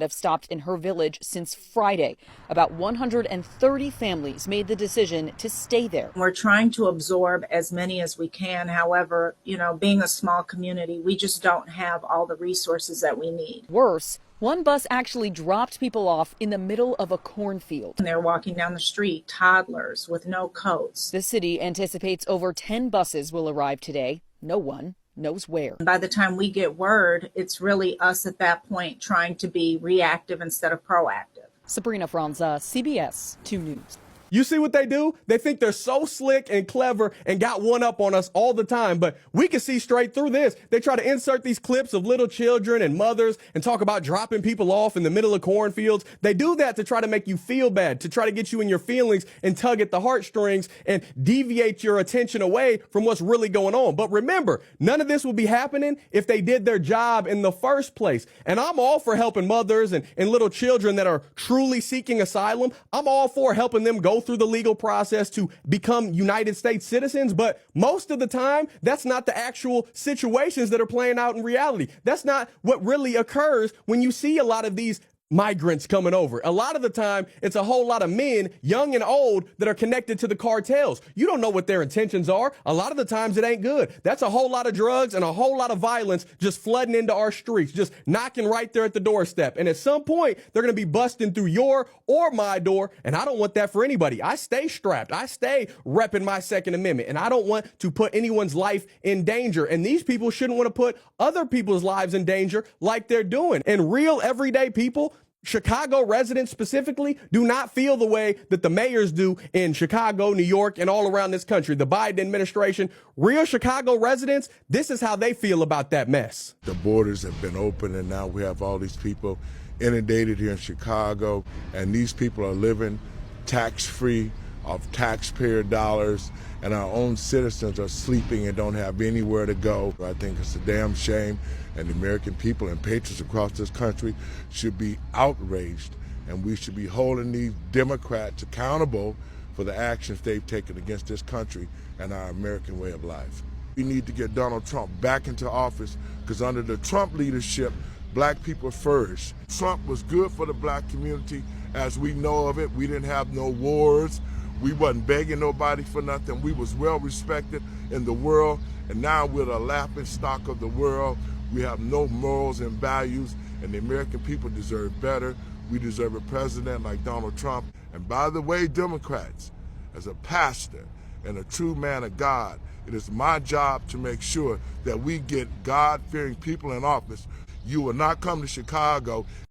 have stopped in her village since Friday. About 130 families made the decision to stay there. We're trying to absorb as many as we can. However, being a small community, we just don't have all the resources that we need. Worse, one bus actually dropped people off in the middle of a cornfield. And they're walking down the street, toddlers with no coats. The city anticipates over 10 buses will arrive today. No one knows where. By the time we get word, it's really us at that point trying to be reactive instead of proactive. Sabrina Franza, CBS 2 News. You see what they do? They think they're so slick and clever and got one up on us all the time, but we can see straight through this. They try to insert these clips of little children and mothers and talk about dropping people off in the middle of cornfields. They do that to try to make you feel bad, to try to get you in your feelings and tug at the heartstrings and deviate your attention away from what's really going on. But remember, none of this would be happening if they did their job in the first place. And I'm all for helping mothers and little children that are truly seeking asylum. I'm all for helping them go through the legal process to become United States citizens, but most of the time, that's not the actual situations that are playing out in reality. That's not what really occurs when you see a lot of these migrants coming over. A lot of the time, it's a whole lot of men, young and old, that are connected to the cartels. You don't know what their intentions are. A lot of the times, it ain't good. That's a whole lot of drugs and a whole lot of violence just flooding into our streets, just knocking right there at the doorstep. And at some point, they're going to be busting through your or my door, and I don't want that for anybody. I stay strapped. I stay repping my Second Amendment, and I don't want to put anyone's life in danger. And these people shouldn't want to put other people's lives in danger like they're doing. And real everyday people, Chicago residents specifically, do not feel the way that the mayors do in Chicago, New York, and all around this country. The Biden administration, real Chicago residents, this is how they feel about that mess. The borders have been open, and now we have all these people inundated here in Chicago, and these people are living tax-free of taxpayer dollars, and our own citizens are sleeping and don't have anywhere to go. I think it's a damn shame, and the American people and patriots across this country should be outraged, and we should be holding these Democrats accountable for the actions they've taken against this country and our American way of life. We need to get Donald Trump back into office, because under the Trump leadership, black people flourished. Trump was good for the black community as we know of it. We didn't have no wars. We wasn't begging nobody for nothing. We was well respected in the world, and now we're the laughing stock of the world. We have no morals and values, and the American people deserve better. We deserve a president like Donald Trump. And by the way, Democrats, as a pastor and a true man of God, it is my job to make sure that we get God-fearing people in office. You will not come to Chicago